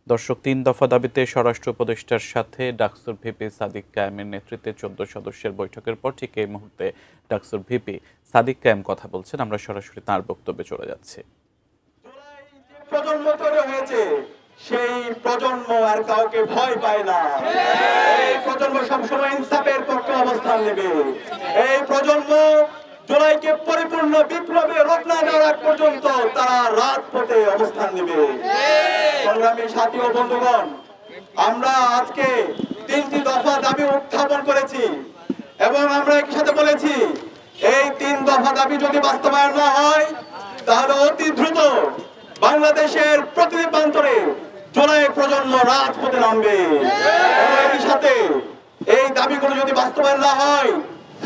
দর্শক, ৩ দফা দাবিতে স্বরাষ্ট্র উপদেষ্টার সাথে ডাকসুর ভিপি সাদিক কায়েমের নেতৃত্বে ১৪ সদস্যের বৈঠকের পর ঠিক এই মুহূর্তে ডাকসুর ভিপি সাদিক কায়েম কথা বলছেন। আমরা সরাসরি তাঁর বক্তব্যে চলে যাচ্ছি। প্রজন্ম তৈরি হয়েছে, সেই প্রজন্ম আর কাউকে ভয় পায় না। এই প্রজন্ম সবসময় ইনসাফের পক্ষে অবস্থান নেবে। এই প্রজন্ম জুলাইকে পরিপূর্ণ বিপ্লবে রূপ না দেওয়ার আগ পর্যন্ত তারা রাজপথে অবস্থান নেবে। সংগ্রামী সাথী ও বন্ধুগণ, আমরা আজকে ৩টি দফা দাবি উত্থাপন করেছি এবং আমরা একই সাথে বলেছি, এই ৩ দফা দাবি যদি বাস্তবায়ন না হয় তাহলে অতি দ্রুত বাংলাদেশের প্রতিটি প্রান্তরে জুলাই প্রজন্ম রাজপথে নামবে। এবং একই সাথে এই দাবিগুলো যদি বাস্তবায়ন না হয়,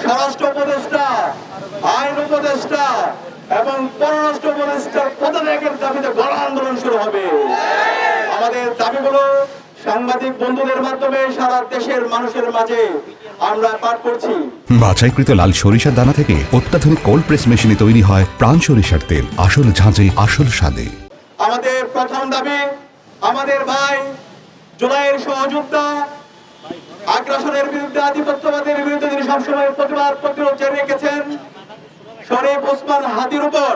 স্বরাষ্ট্র উপদেষ্টা, আইন উপদেষ্টা এবং পররাষ্ট্র উপদেষ্টার পদত্যাগের দাবিতে গণ আন্দোলন শুরু হবে। আমাদের দাবিগুলো সাংবাদিক বন্ধুদের মাধ্যমে সারা দেশের মানুষের মাঝে আমরা পাঠ করছি। বাছাইকৃত লাল সরিষার দানা থেকে অত্যাধুনিক কোল্ড প্রেস মেশিনে তৈরি হয় প্রাণ সরিষার তেল, আসল ঝাঁঝে আসল স্বাদে। আমাদের প্রথম দাবি, আমাদের ভাই জুলাইয়ের সহযোদ্ধা, আগ্রাসনের বিরুদ্ধে, আধিপত্যবাদের বিরুদ্ধে তিনি সবসময় প্রতিবাদ প্রতিরোধ জারি রেখেছেন, শরীফ ওসমান হাদির উপর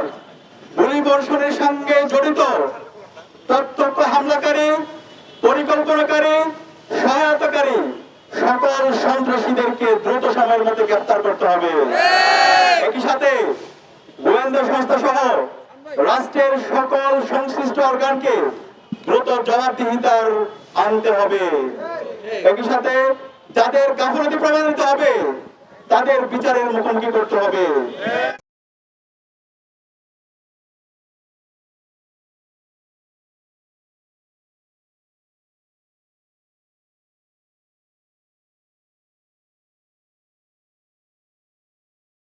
গুলিবর্ষণের সঙ্গে জড়িত প্রত্যক্ষ হামলাকারী, পরিকল্পনাকারী, সহায়তাকারী সকল সন্ত্রাসীদেরকে দ্রুত সময়ের মধ্যে গ্রেফতার করতে হবে। একই সাথে গোয়েন্দা সংস্থা সহ রাষ্ট্রের সকল সংশ্লিষ্ট অর্গানকে দ্রুত জবাবদিহিতার আনতে হবে। একই সাথে যাদের গাফিলতি প্রমাণিত হবে তাদের বিচারের মুখোমুখি করতে হবে।